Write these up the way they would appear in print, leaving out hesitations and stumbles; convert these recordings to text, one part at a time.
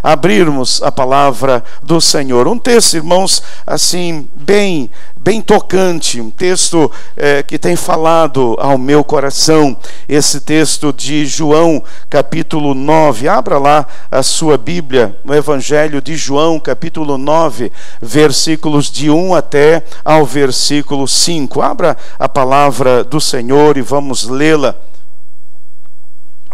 abrirmos a palavra do Senhor. Um texto, irmãos, assim, bem tocante, um texto que tem falado ao meu coração, esse texto de João, capítulo 9. Abra lá a sua Bíblia, no Evangelho de João, capítulo 9, versículos de 1 até ao versículo 5. Abra a palavra do Senhor e vamos lê-la.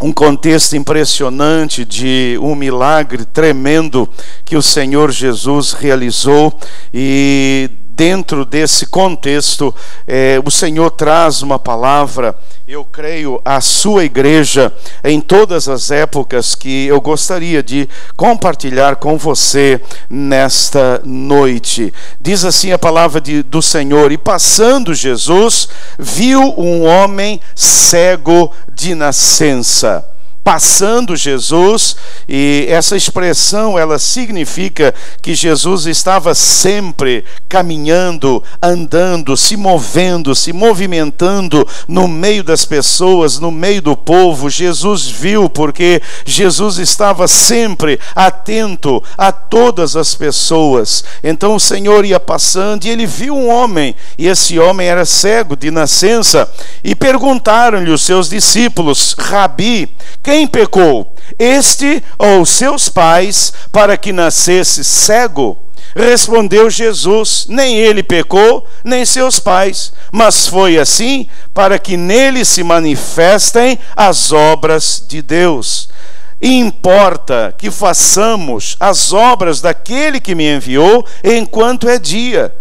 Um contexto impressionante de um milagre tremendo que o Senhor Jesus realizou, e dentro desse contexto o Senhor traz uma palavra, eu creio, à sua igreja em todas as épocas, que eu gostaria de compartilhar com você nesta noite. Diz assim a palavra do Senhor: e passando Jesus, viu um homem cego de nascença. Passando Jesus, e essa expressão ela significa que Jesus estava sempre caminhando, andando, se movendo, se movimentando no meio das pessoas, no meio do povo. Jesus viu, porque Jesus estava sempre atento a todas as pessoas. Então o Senhor ia passando e ele viu um homem, e esse homem era cego de nascença, e perguntaram-lhe os seus discípulos: Rabi, quem pecou, este ou seus pais, para que nascesse cego? Respondeu Jesus: nem ele pecou, nem seus pais, mas foi assim para que nele se manifestem as obras de Deus. Importa que façamos as obras daquele que me enviou enquanto é dia.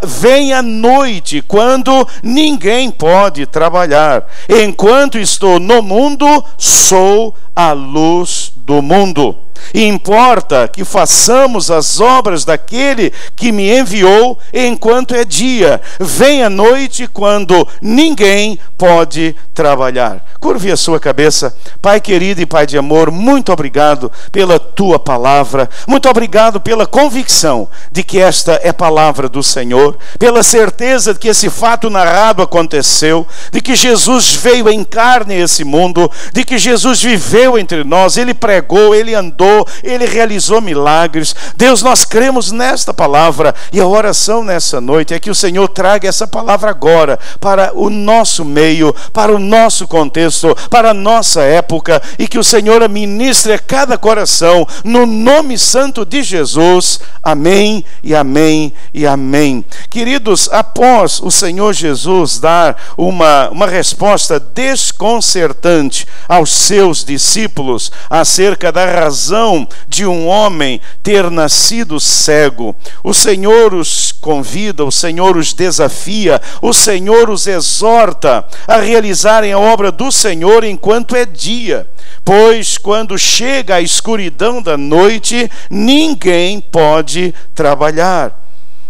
Vem a noite, quando ninguém pode trabalhar. Enquanto estou no mundo, sou a luz do mundo. Importa que façamos as obras daquele que me enviou enquanto é dia. Vem a noite, quando ninguém pode trabalhar. Curve a sua cabeça. Pai querido e Pai de amor, muito obrigado pela tua palavra. Muito obrigado pela convicção de que esta é a palavra do Senhor, pela certeza de que esse fato narrado aconteceu, de que Jesus veio em carne a esse mundo, de que Jesus viveu entre nós, ele pregou, ele andou, ele realizou milagres. Deus, nós cremos nesta palavra, e a oração nessa noite é que o Senhor traga essa palavra agora para o nosso meio, para o nosso contexto, para a nossa época, e que o Senhor ministre a cada coração, no nome santo de Jesus. Amém e amém e amém. Queridos, após o Senhor Jesus dar uma resposta desconcertante aos seus discípulos acerca da razão de um homem ter nascido cego, o Senhor os convida, o Senhor os desafia, o Senhor os exorta a realizarem a obra do Senhor enquanto é dia, pois quando chega a escuridão da noite, ninguém pode trabalhar.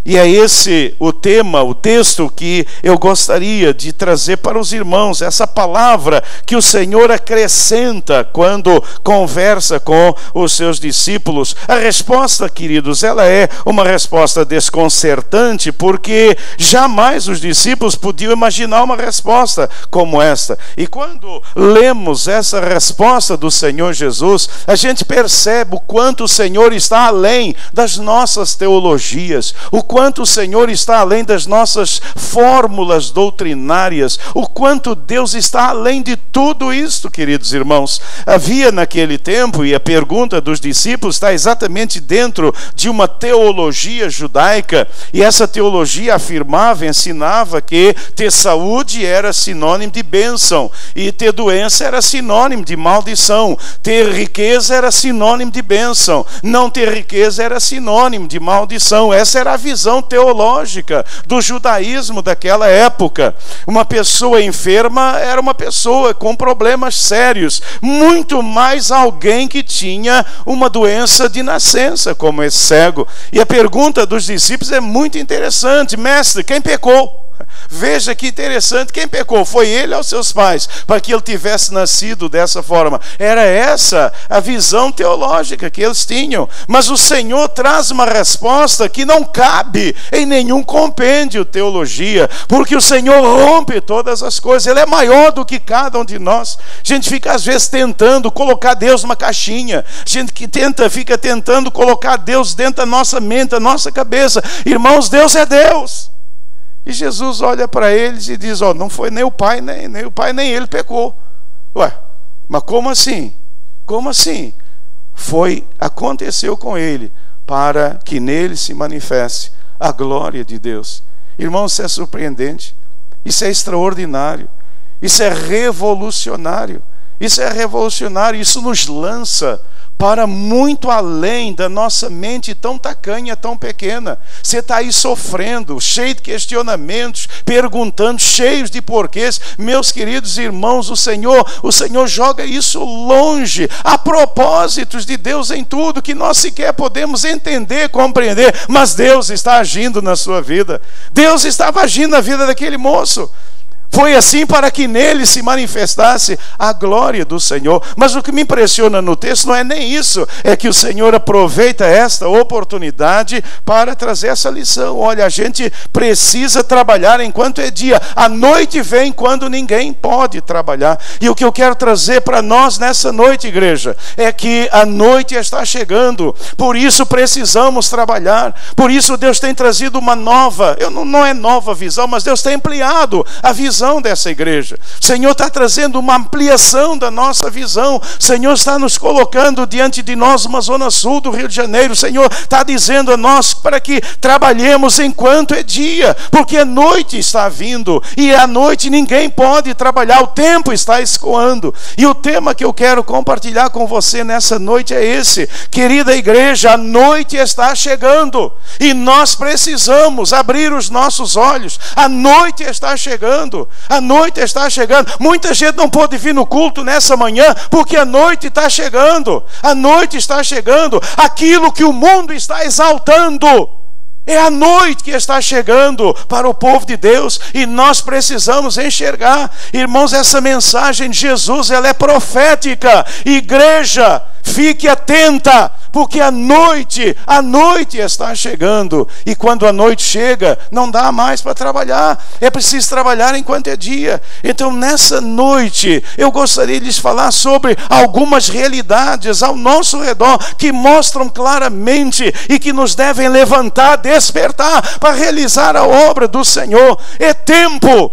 E é esse o tema, o texto que eu gostaria de trazer para os irmãos, essa palavra que o Senhor acrescenta quando conversa com os seus discípulos. A resposta, queridos, ela é uma resposta desconcertante, porque jamais os discípulos podiam imaginar uma resposta como esta. E quando lemos essa resposta do Senhor Jesus, a gente percebe o quanto o Senhor está além das nossas teologias, o quanto o Senhor está além das nossas fórmulas doutrinárias, o quanto Deus está além de tudo isto, queridos irmãos. Havia naquele tempo, e a pergunta dos discípulos está exatamente dentro de uma teologia judaica, e essa teologia afirmava, ensinava que ter saúde era sinônimo de bênção, e ter doença era sinônimo de maldição, ter riqueza era sinônimo de bênção, não ter riqueza era sinônimo de maldição. Essa era a visão teológica do judaísmo daquela época. Uma pessoa enferma era uma pessoa com problemas sérios, muito mais alguém que tinha uma doença de nascença, como esse cego. E a pergunta dos discípulos é muito interessante: mestre, quem pecou? Veja que interessante, quem pecou? Foi ele ou seus pais, para que ele tivesse nascido dessa forma. Era essa a visão teológica que eles tinham. Mas o Senhor traz uma resposta que não cabe em nenhum compêndio de teologia, porque o Senhor rompe todas as coisas. Ele é maior do que cada um de nós. A gente fica às vezes tentando colocar Deus numa caixinha. A gente que fica tentando colocar Deus dentro da nossa mente, da nossa cabeça. Irmãos, Deus é Deus. E Jesus olha para eles e diz: não foi nem o pai, nem ele pecou. Ué, mas como assim? Como assim? Aconteceu com ele, para que nele se manifeste a glória de Deus. Irmãos, isso é surpreendente, isso é extraordinário, isso é revolucionário, isso nos lança para muito além da nossa mente tão tacanha, tão pequena. Você está aí sofrendo, cheio de questionamentos, perguntando, cheios de porquês. Meus queridos irmãos, o Senhor joga isso longe. Há propósitos de Deus em tudo que nós sequer podemos entender, compreender, mas Deus está agindo na sua vida. Deus estava agindo na vida daquele moço. Foi assim para que nele se manifestasse a glória do Senhor. Mas o que me impressiona no texto não é nem isso, é que o Senhor aproveita esta oportunidade para trazer essa lição. Olha, a gente precisa trabalhar enquanto é dia. A noite vem quando ninguém pode trabalhar. E o que eu quero trazer para nós nessa noite, igreja, é que a noite está chegando. Por isso precisamos trabalhar. Por isso Deus tem trazido uma nova, não é nova visão, mas Deus tem ampliado a visão dessa igreja. O Senhor está trazendo uma ampliação da nossa visão. O Senhor está nos colocando diante de nós uma zona sul do Rio de Janeiro. O Senhor está dizendo a nós para que trabalhemos enquanto é dia, porque a noite está vindo, e à noite ninguém pode trabalhar, o tempo está escoando. E o tema que eu quero compartilhar com você nessa noite é esse: querida igreja, a noite está chegando, e nós precisamos abrir os nossos olhos. A noite está chegando. A noite está chegando. Muita gente não pôde vir no culto nessa manhã porque a noite está chegando. A noite está chegando. Aquilo que o mundo está exaltando é a noite que está chegando para o povo de Deus, e nós precisamos enxergar. Irmãos, essa mensagem de Jesus, ela é profética. Igreja, fique atenta, porque a noite está chegando. E quando a noite chega, não dá mais para trabalhar. É preciso trabalhar enquanto é dia. Então, nessa noite, eu gostaria de lhes falar sobre algumas realidades ao nosso redor que mostram claramente e que nos devem levantar, despertar para realizar a obra do Senhor. É tempo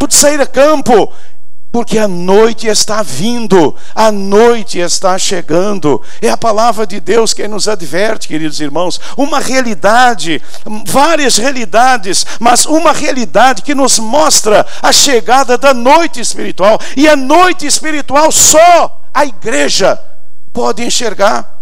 de sair a campo, porque a noite está vindo, a noite está chegando. É a palavra de Deus quem nos adverte, queridos irmãos. Uma realidade, várias realidades, mas uma realidade que nos mostra a chegada da noite espiritual. E a noite espiritual só a igreja pode enxergar.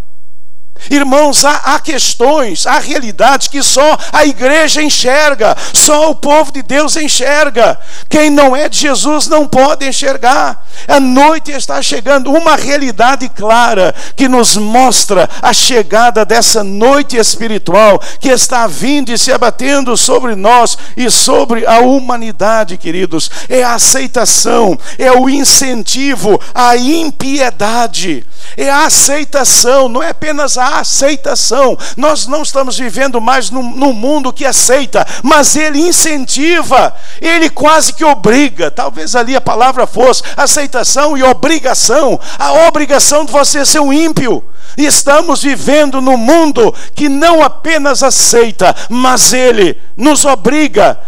Irmãos, há questões, há realidades que só a igreja enxerga, só o povo de Deus enxerga. Quem não é de Jesus não pode enxergar. A noite está chegando, uma realidade clara que nos mostra a chegada dessa noite espiritual que está vindo e se abatendo sobre nós e sobre a humanidade, queridos. É a aceitação, é o incentivo à impiedade. É a aceitação, não é apenas a aceitação. Nós não estamos vivendo mais num mundo que aceita, mas ele incentiva, ele quase que obriga. Talvez ali a palavra fosse aceitação e obrigação. A obrigação de você ser um ímpio. E estamos vivendo num mundo que não apenas aceita, mas ele nos obriga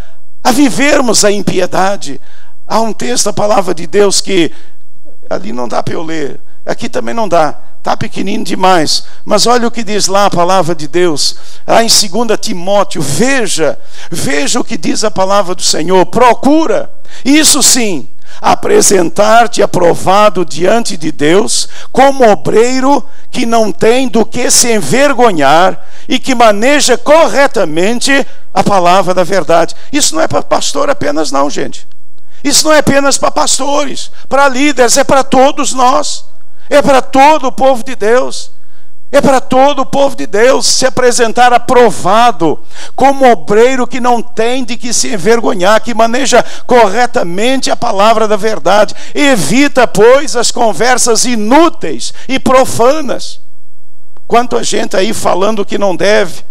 a vivermos a impiedade. Há um texto da palavra de Deus que ali não dá para eu ler, aqui também não dá, está pequenino demais, mas olha o que diz lá a palavra de Deus, lá em 2 Timóteo, veja o que diz a palavra do Senhor: procura, isso sim, apresentar-te aprovado diante de Deus, como obreiro que não tem do que se envergonhar e que maneja corretamente a palavra da verdade. Isso não é para pastor apenas não, gente. Isso não é apenas para pastores, para líderes, é para todos nós. É para todo o povo de Deus. É para todo o povo de Deus se apresentar aprovado, como obreiro que não tem de que se envergonhar, que maneja corretamente a palavra da verdade. Evita, pois, as conversas inúteis e profanas. Quanta gente aí falando que não deve,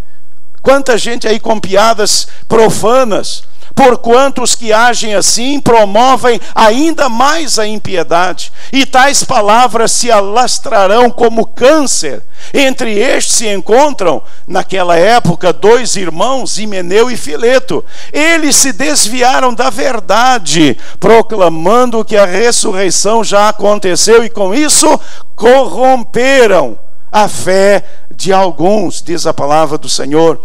quanta gente aí com piadas profanas, porquanto os que agem assim promovem ainda mais a impiedade, e tais palavras se alastrarão como câncer. Entre estes se encontram, naquela época, 2 irmãos, Himeneu e Fileto. Eles se desviaram da verdade, proclamando que a ressurreição já aconteceu, e com isso corromperam a fé de alguns, diz a palavra do Senhor.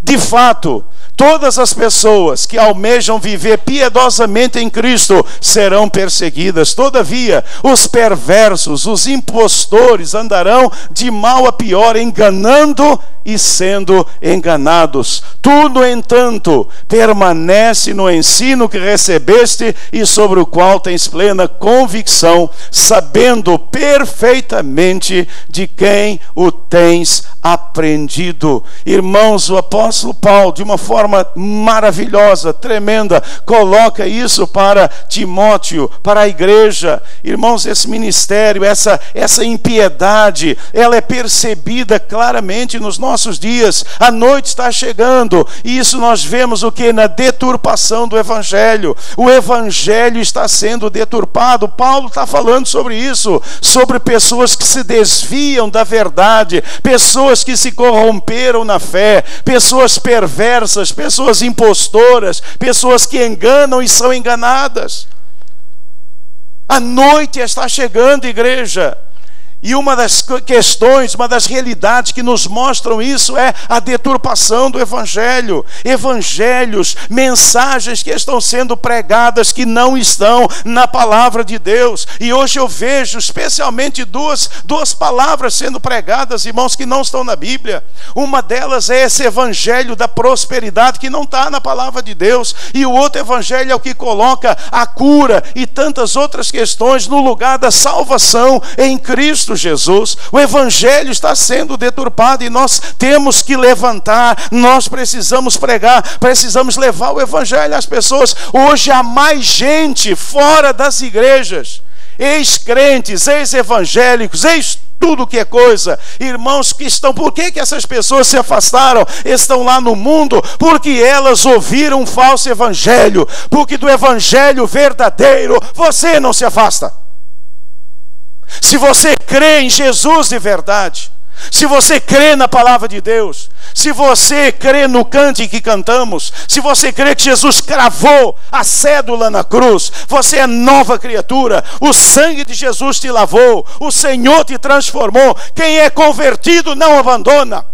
De fato, todas as pessoas que almejam viver piedosamente em Cristo serão perseguidas. Todavia, os perversos, os impostores andarão de mal a pior, enganando e sendo enganados. Tu, no entanto, permanece no ensino que recebeste e sobre o qual tens plena convicção, sabendo perfeitamente de quem o tens aprendido. Irmãos, o apóstolo Paulo, de uma forma maravilhosa, tremenda, coloca isso para Timóteo, para a igreja. Irmãos, esse ministério, essa impiedade, ela é percebida claramente nos nossos dias. A noite está chegando, e isso nós vemos o que? Na deturpação do evangelho. O evangelho está sendo deturpado. Paulo está falando sobre isso, sobre pessoas que se desviam da verdade, pessoas que se corromperam na fé, pessoas perversas, pessoas impostoras, pessoas que enganam e são enganadas. A noite está chegando, igreja. E uma das questões, uma das realidades que nos mostram isso é a deturpação do evangelho. Evangelhos, mensagens que estão sendo pregadas que não estão na palavra de Deus. E hoje eu vejo especialmente duas palavras sendo pregadas, irmãos, que não estão na Bíblia. Uma delas é esse evangelho da prosperidade que não está na palavra de Deus. E o outro evangelho é o que coloca a cura e tantas outras questões no lugar da salvação em Cristo Jesus. O evangelho está sendo deturpado e nós temos que levantar, nós precisamos pregar, precisamos levar o evangelho às pessoas. Hoje há mais gente fora das igrejas, ex-crentes, ex-evangélicos, tudo que é coisa, irmãos que estão, por que essas pessoas se afastaram? Estão lá no mundo, porque elas ouviram um falso evangelho, porque do evangelho verdadeiro você não se afasta. Se você crê em Jesus de verdade, se você crê na palavra de Deus, se você crê no cântico que cantamos, se você crê que Jesus cravou a cédula na cruz, você é nova criatura, o sangue de Jesus te lavou, o Senhor te transformou. Quem é convertido não abandona,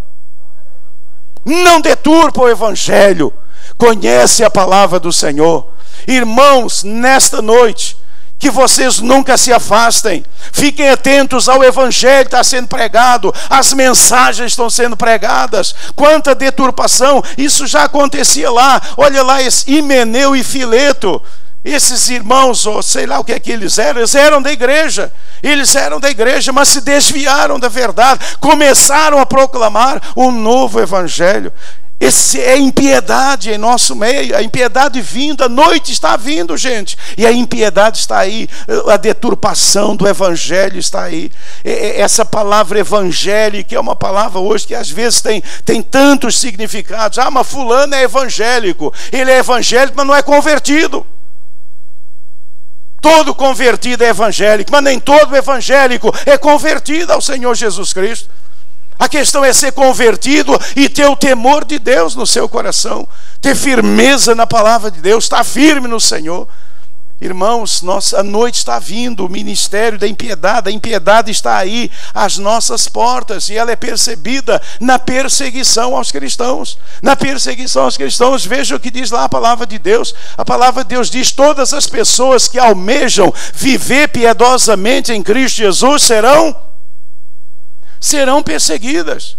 não deturpa o evangelho, conhece a palavra do Senhor. Irmãos, nesta noite, que vocês nunca se afastem, fiquem atentos ao evangelho que está sendo pregado, as mensagens estão sendo pregadas. Quanta deturpação, isso já acontecia lá. Olha lá esse Himeneu e Fileto, esses irmãos, ou sei lá o que é que eles eram da igreja, mas se desviaram da verdade, começaram a proclamar um novo evangelho. Esse é impiedade em nosso meio, a impiedade vindo, a noite está vindo, gente, e a impiedade está aí, a deturpação do evangelho está aí. Essa palavra evangélica é uma palavra hoje que às vezes tem tantos significados. Ah, mas fulano é evangélico, ele é evangélico, mas não é convertido. Todo convertido é evangélico, mas nem todo evangélico é convertido ao Senhor Jesus Cristo. A questão é ser convertido e ter o temor de Deus no seu coração, ter firmeza na palavra de Deus, estar firme no Senhor. Irmãos, a noite está vindo, o ministério da impiedade, a impiedade está aí às nossas portas, e ela é percebida na perseguição aos cristãos. Na perseguição aos cristãos, veja o que diz lá a palavra de Deus. A palavra de Deus diz: todas as pessoas que almejam viver piedosamente em Cristo Jesus serão perseguidas.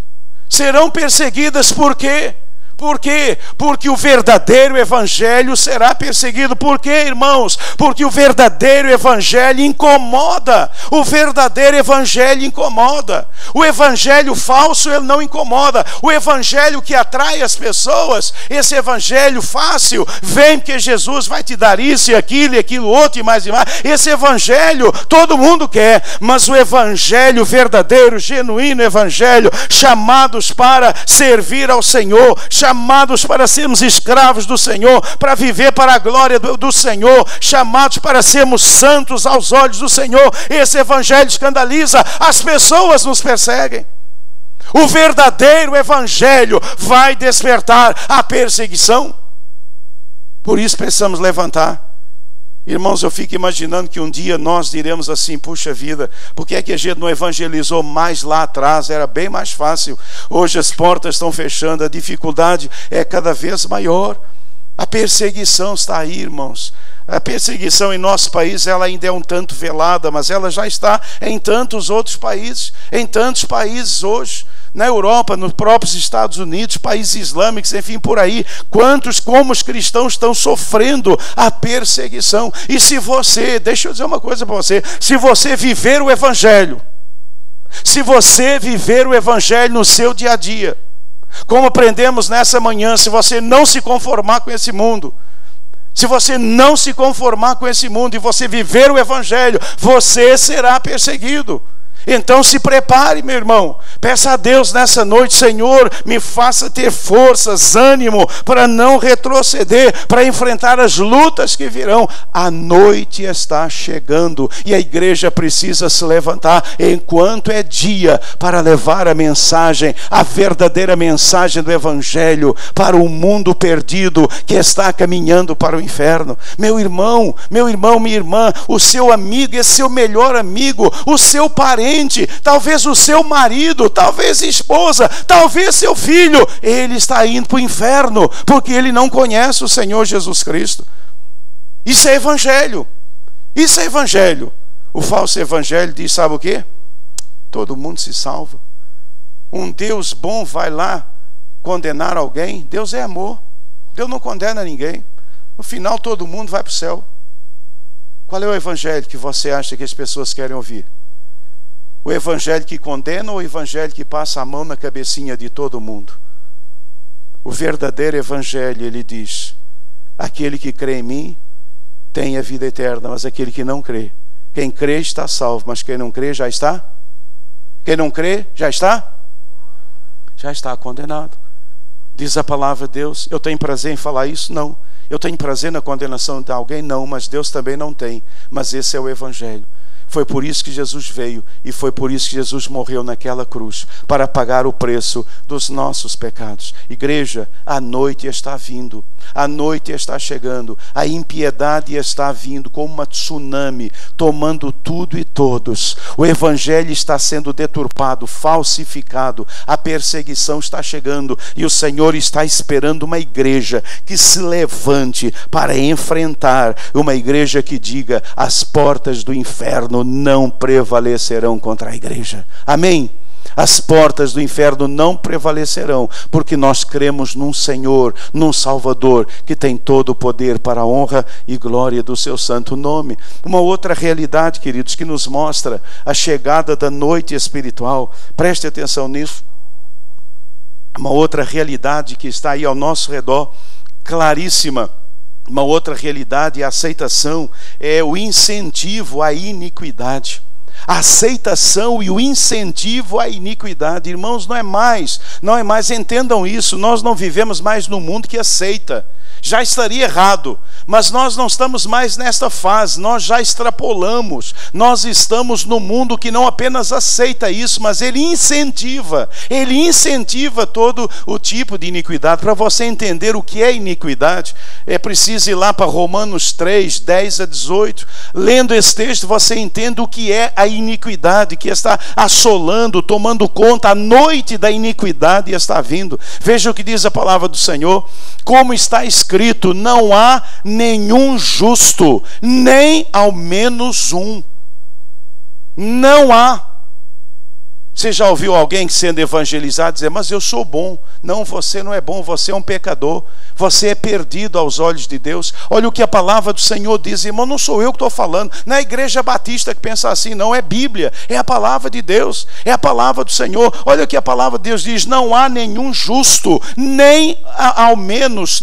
Serão perseguidas por quê? Por quê? Porque o verdadeiro evangelho será perseguido. Por quê, irmãos? Porque o verdadeiro evangelho incomoda. O verdadeiro evangelho incomoda. O evangelho falso, ele não incomoda. O evangelho que atrai as pessoas, esse evangelho fácil, vem porque Jesus vai te dar isso e aquilo outro e mais e mais. Esse evangelho todo mundo quer, mas o evangelho verdadeiro, genuíno evangelho, chamados para servir ao Senhor, chamados para sermos escravos do Senhor, para viver para a glória do Senhor, chamados para sermos santos aos olhos do Senhor. Esse evangelho escandaliza, as pessoas nos perseguem. O verdadeiro evangelho vai despertar a perseguição. Por isso precisamos levantar. Irmãos, eu fico imaginando que um dia nós diremos assim: puxa vida, por que é que a gente não evangelizou mais lá atrás? Era bem mais fácil. Hoje as portas estão fechando, a dificuldade é cada vez maior. A perseguição está aí, irmãos. A perseguição em nosso país, ela ainda é um tanto velada, mas ela já está em tantos outros países, em tantos países hoje. Na Europa, nos próprios Estados Unidos, países islâmicos, enfim, por aí. Quantos, como os cristãos, estão sofrendo a perseguição? E se você, deixa eu dizer uma coisa para você, se você viver o evangelho, se você viver o evangelho no seu dia a dia, como aprendemos nessa manhã, se você não se conformar com esse mundo, se você não se conformar com esse mundo e você viver o evangelho, você será perseguido. Então se prepare, meu irmão. Peça a Deus nessa noite: Senhor, me faça ter forças, ânimo para não retroceder, para enfrentar as lutas que virão. A noite está chegando e a igreja precisa se levantar enquanto é dia para levar a mensagem, a verdadeira mensagem do evangelho para o mundo perdido que está caminhando para o inferno. Meu irmão, minha irmã, o seu amigo, esse seu melhor amigo, o seu parente, talvez o seu marido, talvez esposa, talvez seu filho, ele está indo para o inferno porque ele não conhece o Senhor Jesus Cristo. Isso é evangelho. Isso é evangelho. O falso evangelho diz, sabe o quê? Todo mundo se salva. Um Deus bom vai lá condenar alguém? Deus é amor. Deus não condena ninguém. No final todo mundo vai para o céu. Qual é o evangelho que você acha que as pessoas querem ouvir? O evangelho que condena ou o evangelho que passa a mão na cabecinha de todo mundo? O verdadeiro evangelho, ele diz: aquele que crê em mim tem a vida eterna, mas aquele que não crê, quem crê está salvo, mas quem não crê já está? Quem não crê já está? Já está condenado. Diz a palavra de Deus. Eu tenho prazer em falar isso? Não. Eu tenho prazer na condenação de alguém? Não, mas Deus também não tem. Mas esse é o evangelho. Foi por isso que Jesus veio e foi por isso que Jesus morreu naquela cruz, para pagar o preço dos nossos pecados. Igreja, a noite está vindo, a noite está chegando, a impiedade está vindo como uma tsunami, tomando tudo e todos. O evangelho está sendo deturpado, falsificado, a perseguição está chegando e o Senhor está esperando uma igreja que se levante para enfrentar, uma igreja que diga: as portas do inferno não prevalecerão contra a igreja. Amém? As portas do inferno não prevalecerão, porque nós cremos num Senhor, num Salvador, que tem todo o poder para a honra e glória do seu santo nome. Uma outra realidade, queridos, que nos mostra a chegada da noite espiritual, preste atenção nisso. Uma outra realidade que está aí ao nosso redor, claríssima. Uma outra realidade, a aceitação, é o incentivo à iniquidade. A aceitação e o incentivo à iniquidade. Irmãos, não é mais, entendam isso, nós não vivemos mais no mundo que aceita. Já estaria errado, mas nós não estamos mais nesta fase, nós já extrapolamos. Nós estamos no mundo que não apenas aceita isso, mas ele incentiva todo o tipo de iniquidade. Para você entender o que é iniquidade, é preciso ir lá para Romanos 3, 10 a 18. Lendo esse texto, você entende o que é a iniquidade que está assolando, tomando conta. A noite da iniquidade está vindo. Veja o que diz a palavra do Senhor. Como está escrito: não há nenhum justo, nem ao menos um. Não há. Você já ouviu alguém sendo evangelizado dizer, mas eu sou bom? Não, você não é bom, você é um pecador. Você é perdido aos olhos de Deus. Olha o que a palavra do Senhor diz, irmão, não sou eu que estou falando. Não é a igreja batista que pensa assim, não, é Bíblia. É a palavra de Deus, é a palavra do Senhor. Olha o que a palavra de Deus diz, não há nenhum justo, nem ao menos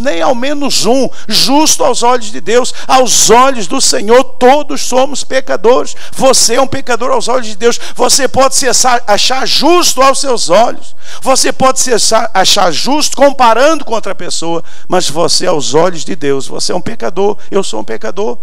um, justo aos olhos de Deus. Aos olhos do Senhor, todos somos pecadores. Você é um pecador aos olhos de Deus. Você pode se achar justo aos seus olhos. Você pode se achar justo comparando com outra pessoa. Mas você, aos olhos de Deus, você é um pecador, eu sou um pecador.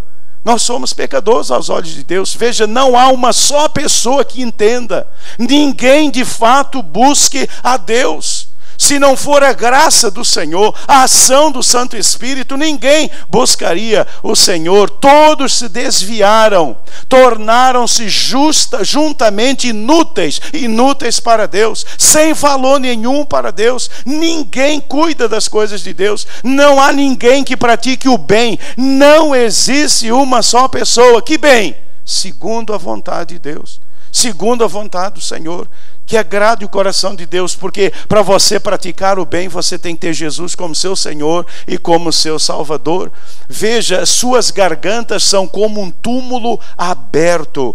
Nós somos pecadores aos olhos de Deus. Veja, não há uma só pessoa que entenda. Ninguém de fato busque a Deus. Se não for a graça do Senhor, a ação do Santo Espírito, ninguém buscaria o Senhor. Todos se desviaram, tornaram-se juntamente inúteis para Deus, sem valor nenhum para Deus. Ninguém cuida das coisas de Deus. Não há ninguém que pratique o bem. Não existe uma só pessoa. Que bem? Segundo a vontade de Deus, segundo a vontade do Senhor, que agrade o coração de Deus, porque para você praticar o bem, você tem que ter Jesus como seu Senhor e como seu Salvador. Veja, suas gargantas são como um túmulo aberto.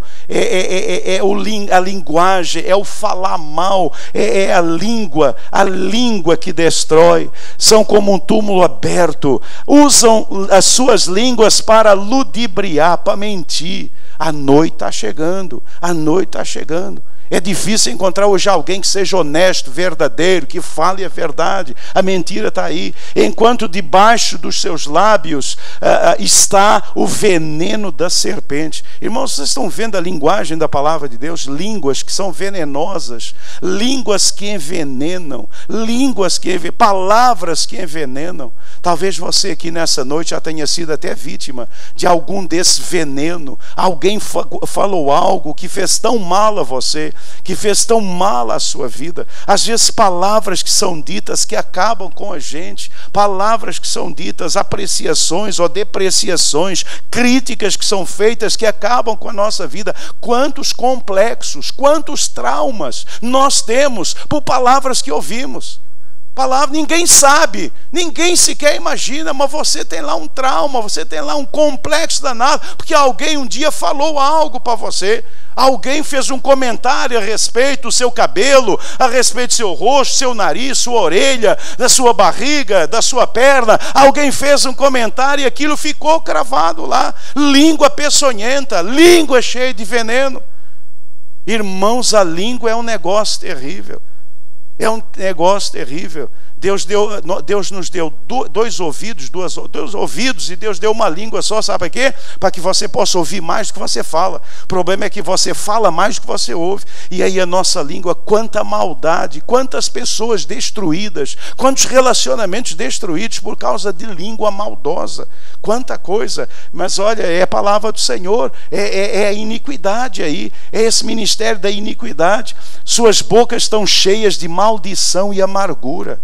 A linguagem, é o falar mal, é a língua que destrói. São como um túmulo aberto. Usam as suas línguas para ludibriar, para mentir. A noite está chegando, a noite está chegando. É difícil encontrar hoje alguém que seja honesto, verdadeiro, que fale a verdade. A mentira está aí. Enquanto debaixo dos seus lábios está o veneno da serpente. Irmãos, vocês estão vendo a linguagem da palavra de Deus? Línguas que são venenosas, línguas que envenenam, palavras que envenenam. Talvez você aqui nessa noite já tenha sido até vítima de algum desse veneno. Alguém falou algo que fez tão mal a você, que fez tão mal à sua vida. Às vezes palavras que são ditas que acabam com a gente, palavras que são ditas, apreciações ou depreciações, críticas que são feitas que acabam com a nossa vida. Quantos complexos, quantos traumas nós temos por palavras que ouvimos. Ninguém sabe, ninguém sequer imagina, mas você tem lá um trauma, você tem lá um complexo danado, porque alguém um dia falou algo para você. Alguém fez um comentário a respeito do seu cabelo, a respeito do seu rosto, seu nariz, sua orelha, da sua barriga, da sua perna. Alguém fez um comentário e aquilo ficou cravado lá. Língua peçonhenta, língua cheia de veneno. Irmãos, a língua é um negócio terrível. É um negócio terrível. Deus nos deu dois ouvidos e Deus deu uma língua só, sabe para quê? Para que você possa ouvir mais do que você fala. O problema é que você fala mais do que você ouve. E aí a nossa língua, quanta maldade, quantas pessoas destruídas, quantos relacionamentos destruídos por causa de língua maldosa, quanta coisa. Mas olha, é a palavra do Senhor, é a iniquidade aí, é esse ministério da iniquidade. Suas bocas estão cheias de maldição e amargura.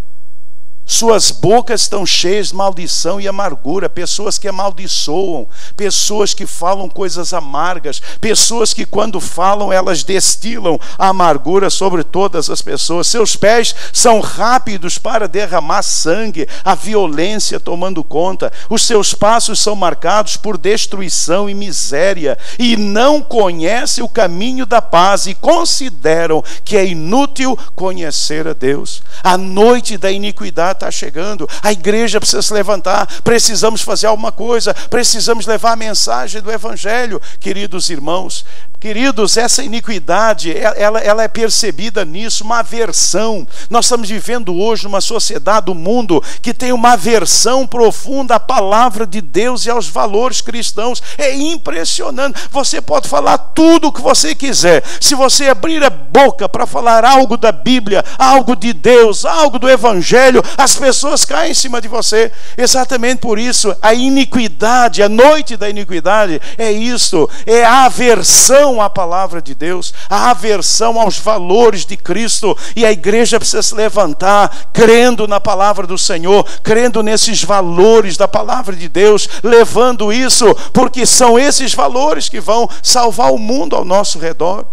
Suas bocas estão cheias de maldição e amargura. Pessoas que amaldiçoam, pessoas que falam coisas amargas, pessoas que quando falam elas destilam a amargura sobre todas as pessoas. Seus pés são rápidos para derramar sangue, a violência tomando conta. Os seus passos são marcados por destruição e miséria, e não conhecem o caminho da paz, e consideram que é inútil conhecer a Deus. A noite da iniquidade está chegando. A igreja precisa se levantar. Precisamos fazer alguma coisa. Precisamos levar a mensagem do Evangelho, queridos irmãos. Queridos, essa iniquidade, ela é percebida nisso, uma aversão. Nós estamos vivendo hoje numa sociedade do mundo que tem uma aversão profunda à palavra de Deus e aos valores cristãos. É impressionante. Você pode falar tudo o que você quiser. Se você abrir a boca para falar algo da Bíblia, algo de Deus, algo do Evangelho, as pessoas caem em cima de você. Exatamente por isso, a iniquidade, a noite da iniquidade, é isso, é a aversão à palavra de Deus, a aversão aos valores de Cristo. E a igreja precisa se levantar, crendo na palavra do Senhor, crendo nesses valores da palavra de Deus, levando isso, porque são esses valores que vão salvar o mundo ao nosso redor.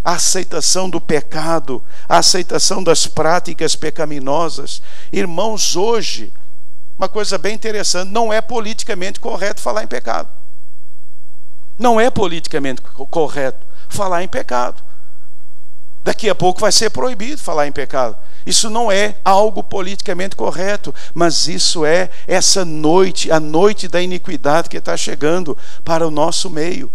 a aceitação do pecado, a aceitação das práticas pecaminosas. Irmãos, hoje, uma coisa bem interessante, não é politicamente correto falar em pecado. Não é politicamente correto falar em pecado. Daqui a pouco vai ser proibido falar em pecado. Isso não é algo politicamente correto, mas isso é essa noite, a noite da iniquidade que está chegando para o nosso meio.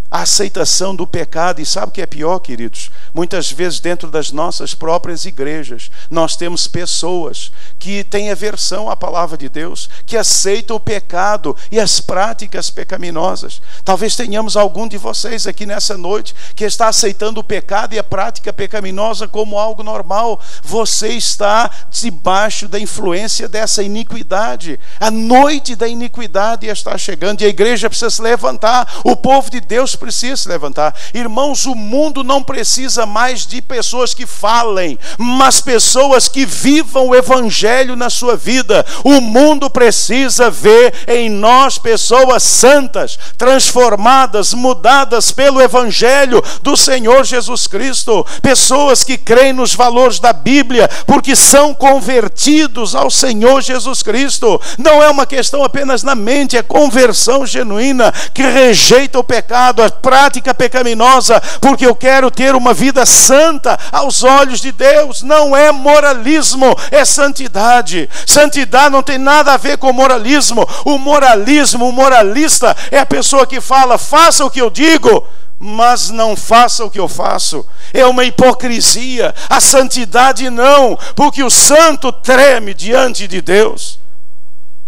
A aceitação do pecado. E sabe o que é pior, queridos? Muitas vezes dentro das nossas próprias igrejas, nós temos pessoas que têm aversão à palavra de Deus, que aceitam o pecado e as práticas pecaminosas. Talvez tenhamos algum de vocês aqui nessa noite que está aceitando o pecado e a prática pecaminosa como algo normal. Você está debaixo da influência dessa iniquidade. A noite da iniquidade está chegando e a igreja precisa se levantar. O povo de Deus precisa se levantar. Irmãos, o mundo não precisa mais de pessoas que falem, mas pessoas que vivam o evangelho na sua vida. O mundo precisa ver em nós pessoas santas, transformadas, mudadas pelo evangelho do Senhor Jesus Cristo. Pessoas que creem nos valores da Bíblia, porque são convertidos ao Senhor Jesus Cristo. Não é uma questão apenas na mente, é conversão genuína, que rejeita o pecado, a prática pecaminosa, porque eu quero ter uma vida santa aos olhos de Deus. Não é moralismo, é santidade. Santidade não tem nada a ver com moralismo. O moralista é a pessoa que fala, faça o que eu digo, mas não faça o que eu faço. É uma hipocrisia. A santidade não, porque o santo treme diante de Deus.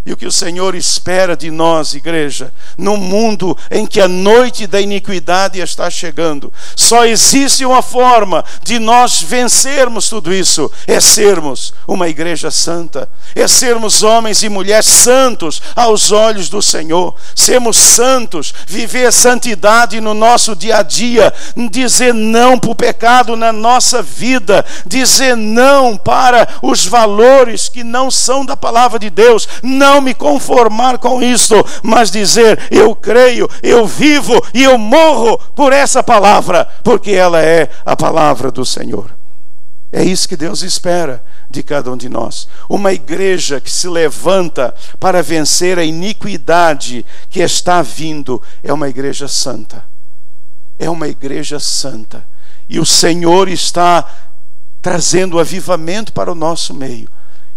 E o que o Senhor espera de nós, igreja, num mundo em que a noite da iniquidade está chegando, só existe uma forma de nós vencermos tudo isso, é sermos uma igreja santa, é sermos homens e mulheres santos aos olhos do Senhor, sermos santos, viver a santidade no nosso dia a dia, dizer não para o pecado na nossa vida, dizer não para os valores que não são da palavra de Deus, não me conformar com isto, mas dizer, eu creio, eu vivo e eu morro por essa palavra, porque ela é a palavra do Senhor. É isso que Deus espera de cada um de nós. Uma igreja que se levanta para vencer a iniquidade que está vindo, é uma igreja santa. É uma igreja santa. E o Senhor está trazendo avivamento para o nosso meio.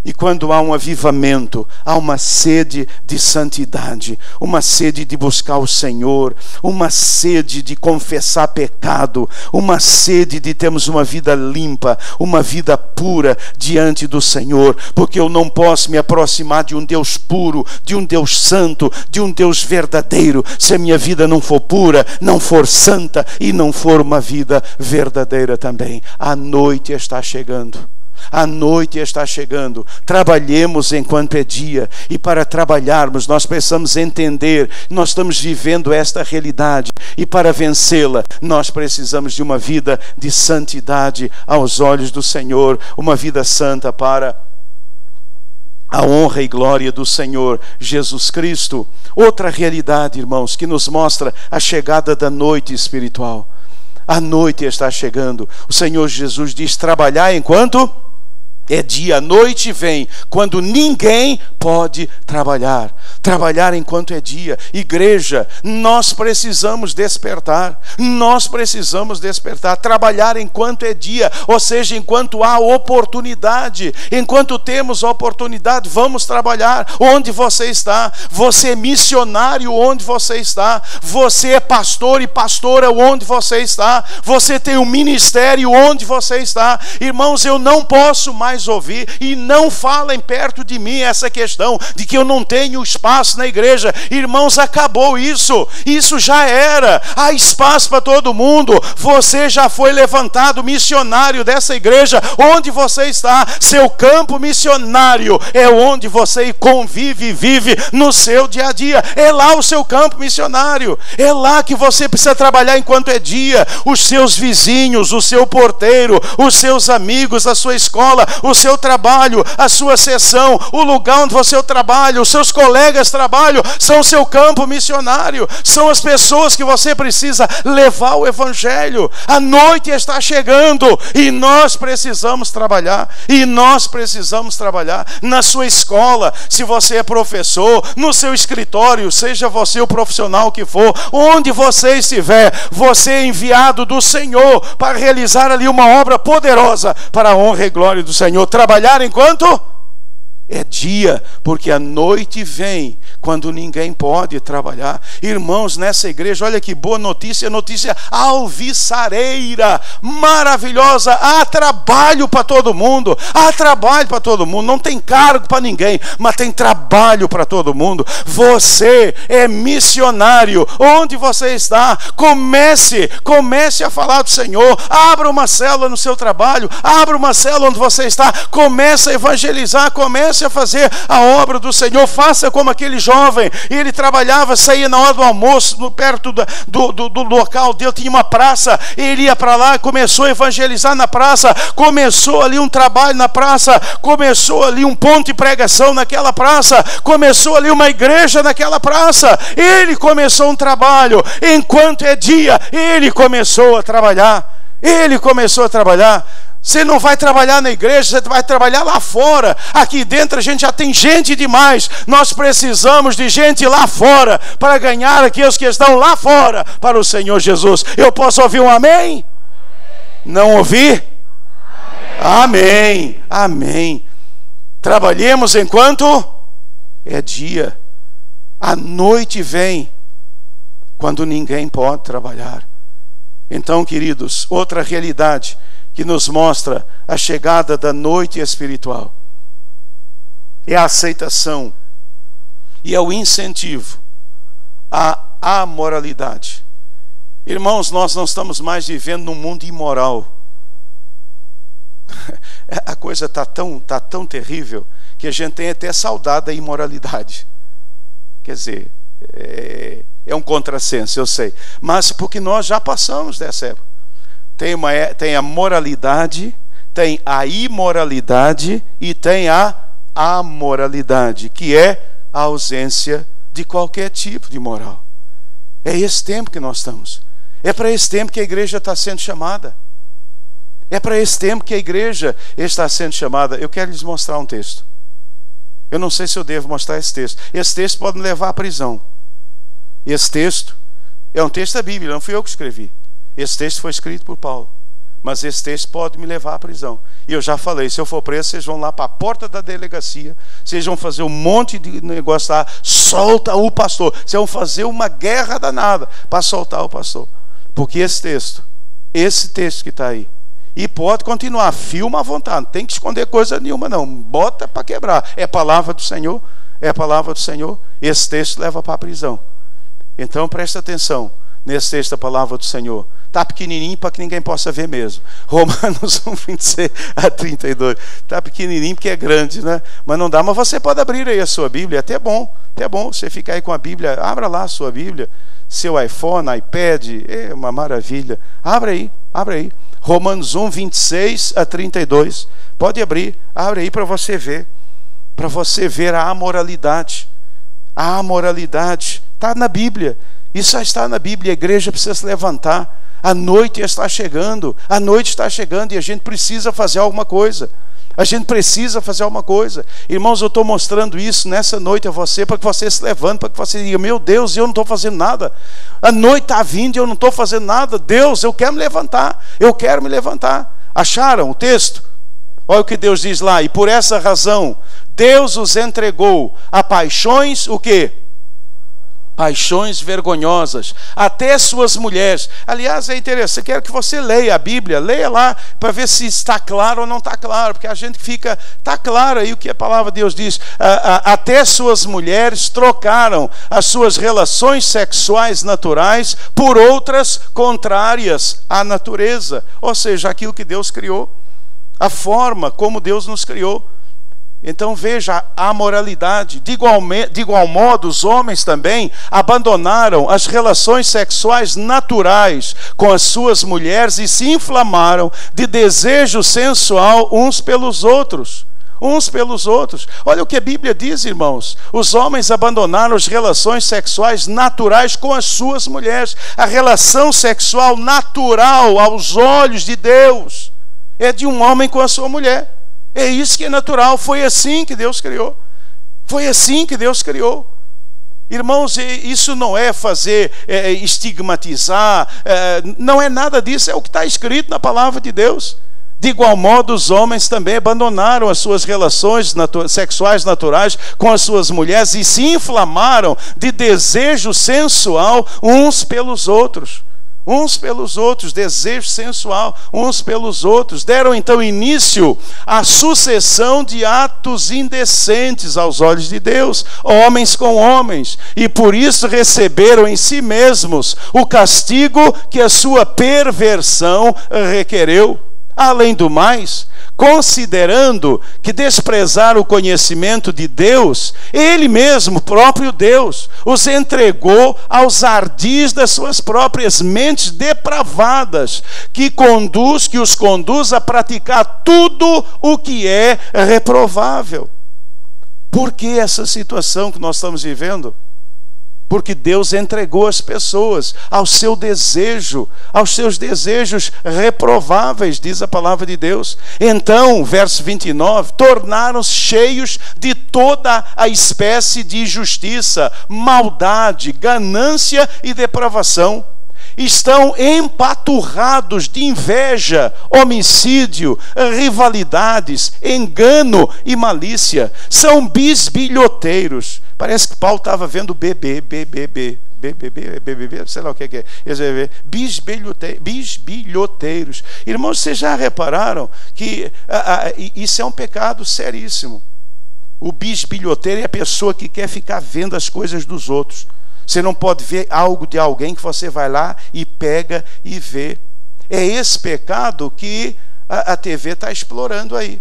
E quando há um avivamento, há uma sede de santidade, uma sede de buscar o Senhor, uma sede de confessar pecado, uma sede de termos uma vida limpa, uma vida pura diante do Senhor, porque eu não posso me aproximar de um Deus puro, de um Deus santo, de um Deus verdadeiro, se a minha vida não for pura, não for santa e não for uma vida verdadeira também. A noite está chegando. A noite está chegando. Trabalhemos enquanto é dia. E para trabalharmos nós precisamos entender, nós estamos vivendo esta realidade, e para vencê-la nós precisamos de uma vida de santidade aos olhos do Senhor, uma vida santa para a honra e glória do Senhor Jesus Cristo. Outra realidade, irmãos, que nos mostra a chegada da noite espiritual. A noite está chegando. O Senhor Jesus diz, trabalhar enquanto é dia. A noite vem quando ninguém pode trabalhar. Trabalhar enquanto é dia. Igreja, nós precisamos despertar. Nós precisamos despertar. Trabalhar enquanto é dia, ou seja, enquanto há oportunidade. Enquanto temos oportunidade, vamos trabalhar. Onde você está? Você é missionário onde você está. Você é pastor e pastora onde você está. Você tem um ministério onde você está. Irmãos, eu não posso mais ouvir, e não falem perto de mim essa questão de que eu não tenho espaço na igreja. Irmãos, acabou isso. Isso já era. Há espaço para todo mundo. Você já foi levantado missionário dessa igreja onde você está. Seu campo missionário é onde você convive e vive no seu dia a dia. É lá o seu campo missionário. É lá que você precisa trabalhar enquanto é dia. Os seus vizinhos, o seu porteiro, os seus amigos, a sua escola, o seu trabalho, a sua sessão, o lugar onde você trabalha, os seus colegas esse trabalho são o seu campo missionário, são as pessoas que você precisa levar o evangelho. A noite está chegando e nós precisamos trabalhar. E nós precisamos trabalhar na sua escola, se você é professor, no seu escritório, seja você o profissional que for, onde você estiver, você é enviado do Senhor para realizar ali uma obra poderosa para a honra e glória do Senhor. Trabalhar enquanto é dia, porque a noite vem quando ninguém pode trabalhar. Irmãos, nessa igreja, olha que boa notícia, notícia alvissareira, maravilhosa. Há trabalho para todo mundo, há trabalho para todo mundo. Não tem cargo para ninguém, mas tem trabalho para todo mundo. Você é missionário. Onde você está, comece a falar do Senhor. Abra uma célula no seu trabalho, abra uma célula onde você está, comece a evangelizar, comece a fazer a obra do Senhor. Faça como aquele jovem, ele trabalhava, saía na hora do almoço, perto do local dele tinha uma praça, ele ia para lá e começou a evangelizar na praça, começou ali um trabalho na praça, começou ali um ponto de pregação naquela praça, começou ali uma igreja naquela praça. Ele começou um trabalho, enquanto é dia, ele começou a trabalhar. Você não vai trabalhar na igreja, você vai trabalhar lá fora. Aqui dentro a gente já tem gente demais. Nós precisamos de gente lá fora para ganhar aqueles que estão lá fora para o Senhor Jesus. Eu posso ouvir um amém? Não ouvi? Amém. Amém. Trabalhemos enquanto é dia. A noite vem quando ninguém pode trabalhar. Então, queridos, outra realidade que nos mostra a chegada da noite espiritual é a aceitação e é o incentivo à amoralidade. Irmãos, nós não estamos mais vivendo num mundo imoral. A coisa está tão terrível que a gente tem até saudade da imoralidade. Quer dizer, é um contrassenso, eu sei, mas porque nós já passamos dessa época. Tem a moralidade, tem a imoralidade e tem a amoralidade, que é a ausência de qualquer tipo de moral. É esse tempo que nós estamos. É para esse tempo que a igreja está sendo chamada. É para esse tempo que a igreja está sendo chamada. Eu quero lhes mostrar um texto. Eu não sei se eu devo mostrar esse texto. Esse texto pode me levar à prisão. Esse texto é um texto da Bíblia, não fui eu que escrevi. Esse texto foi escrito por Paulo, mas esse texto pode me levar à prisão. E eu já falei, se eu for preso, vocês vão lá para a porta da delegacia, vocês vão fazer um monte de negócio lá, solta o pastor. Vocês vão fazer uma guerra danada para soltar o pastor. Porque esse texto que está aí, e pode continuar, filma à vontade, não tem que esconder coisa nenhuma não, bota para quebrar. É palavra do Senhor, esse texto leva para a prisão. Então presta atenção nesse texto da palavra do Senhor. Está pequenininho para que ninguém possa ver mesmo. Romanos 1, 26 a 32. Está pequenininho porque é grande, né? Mas não dá. Mas você pode abrir aí a sua Bíblia. É até bom você ficar aí com a Bíblia. Abra lá a sua Bíblia. Seu iPhone, iPad. É uma maravilha. Abre aí. Romanos 1, 26 a 32. Pode abrir. Abre aí para você ver. Para você ver a amoralidade. A amoralidade. Está na Bíblia. Isso já está na Bíblia. A igreja precisa se levantar. A noite está chegando. A noite está chegando e a gente precisa fazer alguma coisa. Irmãos, eu estou mostrando isso nessa noite a você, para que você se levante, para que você diga: meu Deus, eu não estou fazendo nada. A noite está vindo e eu não estou fazendo nada. Deus, eu quero me levantar. Acharam o texto? Olha o que Deus diz lá. E por essa razão, Deus os entregou a paixões, o quê? Paixões vergonhosas, até suas mulheres. Aliás, é interessante, eu quero que você leia a Bíblia, leia lá, para ver se está claro ou não está claro, porque a gente fica, está claro aí o que a palavra de Deus diz. Até suas mulheres trocaram as suas relações sexuais naturais por outras contrárias à natureza, ou seja, aquilo que Deus criou, a forma como Deus nos criou. Então veja a moralidade. De igual modo, os homens também abandonaram as relações sexuais naturais com as suas mulheres e se inflamaram de desejo sensual uns pelos outros. uns pelos outros. Olha o que a Bíblia diz, irmãos. Os homens abandonaram as relações sexuais naturais com as suas mulheres. A relação sexual natural aos olhos de Deus é de um homem com a sua mulher. É isso que é natural. Foi assim que Deus criou. Foi assim que Deus criou. Irmãos, isso não é estigmatizar, não é nada disso, é o que está escrito na palavra de Deus. De igual modo, os homens também abandonaram as suas relações sexuais naturais com as suas mulheres e se inflamaram de desejo sensual uns pelos outros. Uns pelos outros, desejo sensual, uns pelos outros. Deram então início à sucessão de atos indecentes aos olhos de Deus, homens com homens, e por isso receberam em si mesmos o castigo que a sua perversão requereu. Além do mais, considerando que desprezar o conhecimento de Deus, Ele mesmo, próprio Deus, os entregou aos ardis das suas próprias mentes depravadas, que os conduz a praticar tudo o que é reprovável. Por que essa situação que nós estamos vivendo? Porque Deus entregou as pessoas ao seu desejo, aos seus desejos reprováveis, diz a palavra de Deus. Então, verso 29, tornaram-se cheios de toda a espécie de injustiça, maldade, ganância e depravação. Estão empaturrados de inveja, homicídio, rivalidades, engano e malícia. São bisbilhoteiros. Parece que Paulo estava vendo BBB, sei lá o que é. Bisbilhoteiros. Irmãos, vocês já repararam que isso é um pecado seríssimo. O bisbilhoteiro é a pessoa que quer ficar vendo as coisas dos outros. Você não pode ver algo de alguém que você vai lá e pega e vê. É esse pecado que a TV está explorando aí.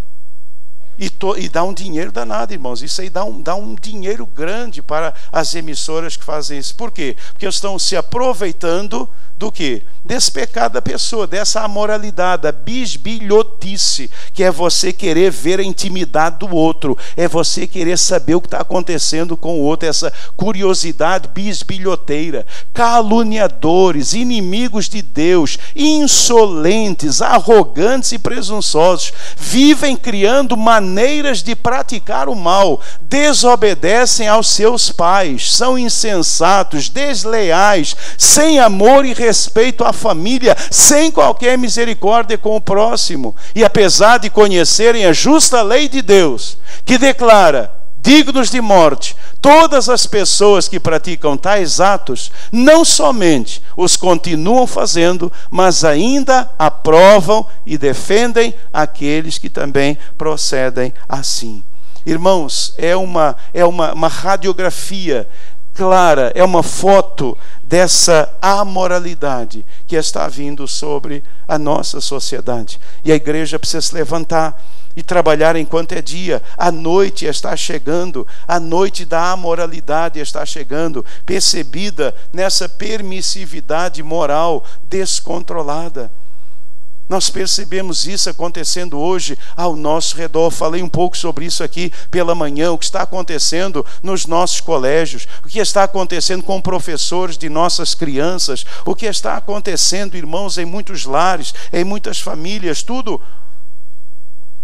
E dá um dinheiro danado, irmãos. Isso aí dá um dinheiro grande para as emissoras que fazem isso. Por quê? Porque estão se aproveitando do quê? Desse pecado da pessoa, dessa amoralidade, a bisbilhotice, que é você querer ver a intimidade do outro, é você querer saber o que está acontecendo com o outro, essa curiosidade bisbilhoteira. Caluniadores, inimigos de Deus, insolentes, arrogantes e presunçosos, vivem criando maneiras de praticar o mal, desobedecem aos seus pais, são insensatos, desleais, sem amor e respeito à família, sem qualquer misericórdia com o próximo. E apesar de conhecerem a justa lei de Deus, que declara dignos de morte todas as pessoas que praticam tais atos, não somente os continuam fazendo, mas ainda aprovam e defendem aqueles que também procedem assim. Irmãos, é uma radiografia clara, é uma foto dessa amoralidade que está vindo sobre a nossa sociedade. E a igreja precisa se levantar e trabalhar enquanto é dia. A noite está chegando, a noite da amoralidade está chegando, percebida nessa permissividade moral descontrolada. Nós percebemos isso acontecendo hoje ao nosso redor. Falei um pouco sobre isso aqui pela manhã, o que está acontecendo nos nossos colégios, o que está acontecendo com professores de nossas crianças, o que está acontecendo, irmãos, em muitos lares, em muitas famílias, tudo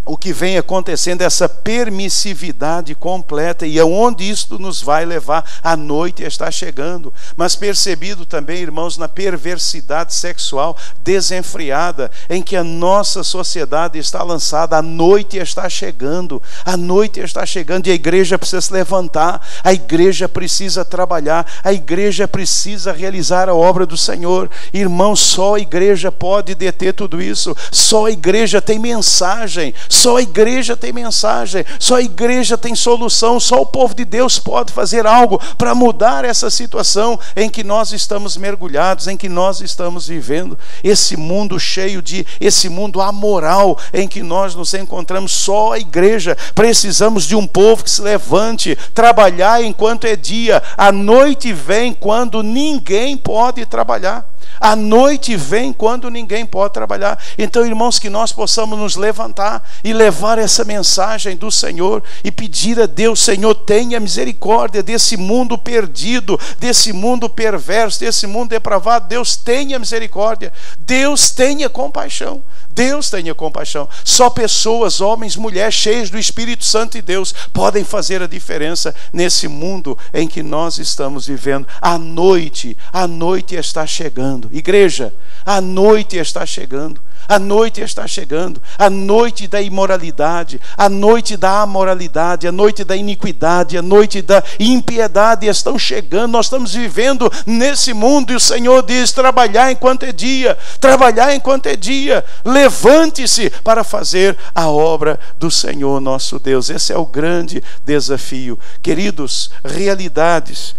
o que vem acontecendo, essa permissividade completa, e aonde isto nos vai levar? A noite está chegando, mas percebido também, irmãos, na perversidade sexual desenfreada, em que a nossa sociedade está lançada. A noite está chegando, a noite está chegando, e a igreja precisa se levantar, a igreja precisa trabalhar, a igreja precisa realizar a obra do Senhor. Irmãos, só a igreja pode deter tudo isso, só a igreja tem mensagem, só a igreja tem mensagem, só a igreja tem solução, só o povo de Deus pode fazer algo para mudar essa situação em que nós estamos mergulhados, em que nós estamos vivendo, esse mundo cheio esse mundo amoral em que nós nos encontramos. Só a igreja, precisamos de um povo que se levante, trabalhar enquanto é dia. A noite vem quando ninguém pode trabalhar. A noite vem quando ninguém pode trabalhar. Então, irmãos, que nós possamos nos levantar e levar essa mensagem do Senhor e pedir a Deus: Senhor, tenha misericórdia desse mundo perdido, desse mundo perverso, desse mundo depravado. Deus, tenha misericórdia. Deus, tenha compaixão. Deus tenha compaixão. Só pessoas, homens, mulheres cheios do Espírito Santo de Deus podem fazer a diferença nesse mundo em que nós estamos vivendo. A noite está chegando. Igreja, a noite está chegando. A noite está chegando, a noite da imoralidade, a noite da amoralidade, a noite da iniquidade, a noite da impiedade estão chegando. Nós estamos vivendo nesse mundo e o Senhor diz: trabalhar enquanto é dia, trabalhar enquanto é dia. Levante-se para fazer a obra do Senhor nosso Deus. Esse é o grande desafio. Queridos, realidades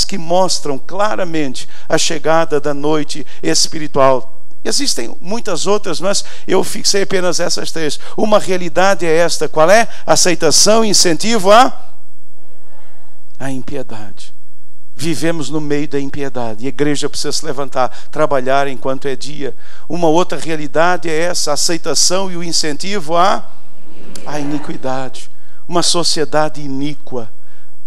que mostram claramente a chegada da noite espiritual. Existem muitas outras, mas eu fixei apenas essas três. Uma realidade é esta: qual é? Aceitação e incentivo à impiedade. Vivemos no meio da impiedade. E a igreja precisa se levantar, trabalhar enquanto é dia. Uma outra realidade é essa: a aceitação e o incentivo à iniquidade. Uma sociedade iníqua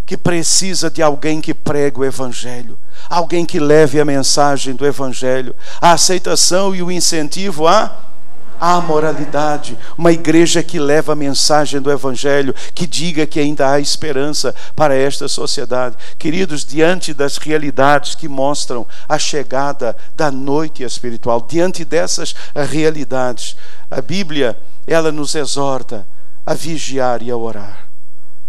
que precisa de alguém que pregue o Evangelho, alguém que leve a mensagem do Evangelho. A aceitação e o incentivo à moralidade. Uma igreja que leva a mensagem do Evangelho, que diga que ainda há esperança para esta sociedade. Queridos, diante das realidades que mostram a chegada da noite espiritual, diante dessas realidades, a Bíblia, ela nos exorta a vigiar e a orar.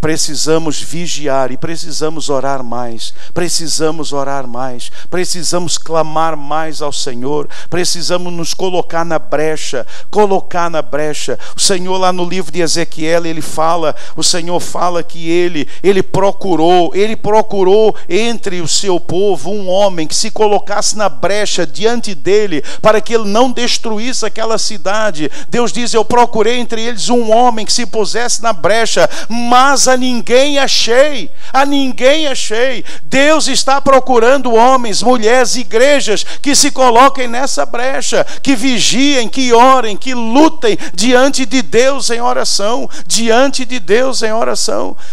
Precisamos vigiar e precisamos orar mais. Precisamos orar mais. Precisamos clamar mais ao Senhor. Precisamos nos colocar na brecha. Colocar na brecha. O Senhor, lá no livro de Ezequiel, o Senhor fala que ele procurou entre o seu povo um homem que se colocasse na brecha diante dele, para que ele não destruísse aquela cidade. Deus diz: eu procurei entre eles um homem que se pusesse na brecha, mas a ninguém achei. Deus está procurando homens, mulheres, igrejas que se coloquem nessa brecha, que vigiem, que orem, que lutem diante de Deus em oração,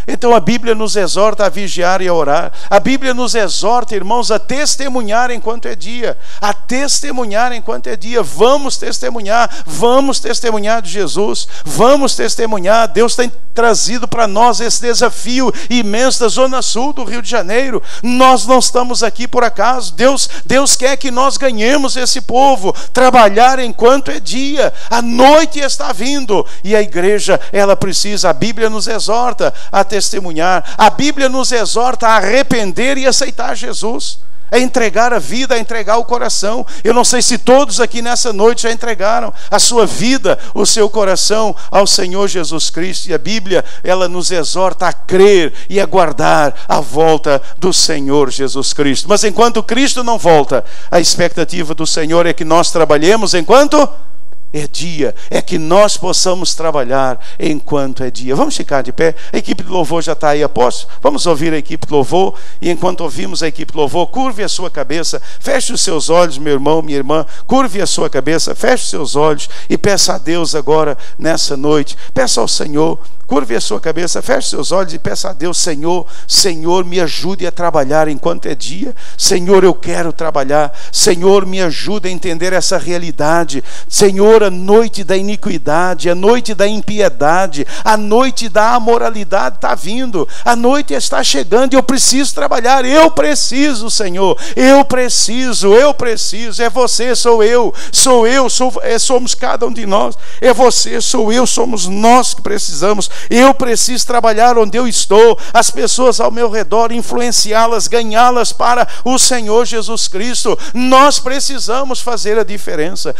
Então a Bíblia nos exorta a vigiar e a orar. A Bíblia nos exorta, irmãos, a testemunhar enquanto é dia. Vamos testemunhar de Jesus, vamos testemunhar. Deus tem trazido para nós esse desafio imenso da Zona Sul do Rio de Janeiro. Nós não estamos aqui por acaso. Deus quer que nós ganhemos esse povo. Trabalhar enquanto é dia. A noite está vindo e a igreja, a Bíblia nos exorta a testemunhar. A Bíblia nos exorta a arrepender e aceitar Jesus. É entregar a vida, é entregar o coração. Eu não sei se todos aqui nessa noite já entregaram a sua vida, o seu coração ao Senhor Jesus Cristo. E a Bíblia, ela nos exorta a crer e a guardar a volta do Senhor Jesus Cristo. Mas enquanto Cristo não volta, a expectativa do Senhor é que nós trabalhemos enquanto é dia, é que nós possamos trabalhar enquanto é dia. Vamos ficar de pé. A equipe de louvor já está aí, apóstolo. Vamos ouvir a equipe de louvor. E enquanto ouvimos a equipe de louvor, curve a sua cabeça, feche os seus olhos, meu irmão, minha irmã. Curve a sua cabeça, feche os seus olhos e peça a Deus agora, nessa noite. Peça ao Senhor. Curve a sua cabeça, feche seus olhos e peça a Deus: Senhor, me ajude a trabalhar enquanto é dia. Senhor, eu quero trabalhar. Senhor, me ajude a entender essa realidade. Senhor, a noite da iniquidade, a noite da impiedade, a noite da amoralidade está vindo. A noite está chegando e eu preciso trabalhar. Eu preciso, Senhor. Eu preciso. É você, sou eu. Somos cada um de nós. É você, sou eu, somos nós que precisamos. Eu preciso trabalhar onde eu estou, as pessoas ao meu redor, influenciá-las, ganhá-las para o Senhor Jesus Cristo. Nós precisamos fazer a diferença.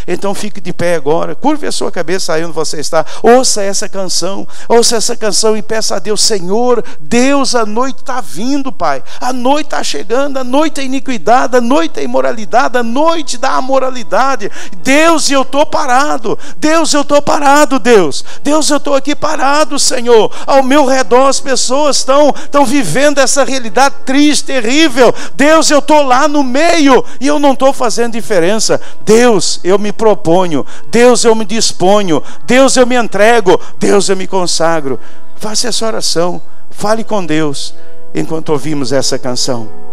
Então fique de pé agora, curve a sua cabeça aí onde você está, ouça essa canção e peça a Deus: Senhor, Deus, a noite está vindo, Pai. A noite está chegando, a noite da iniquidade, a noite da imoralidade, a noite da amoralidade. Deus, eu estou parado. parado, Deus. Deus, eu estou aqui parado, Senhor. Ao meu redor as pessoas estão vivendo essa realidade triste, terrível. Deus, eu estou lá no meio e eu não estou fazendo diferença. Deus, eu me proponho. Deus, eu me disponho. Deus, eu me entrego. Deus, eu me consagro. Faça essa oração. Fale com Deus enquanto ouvimos essa canção.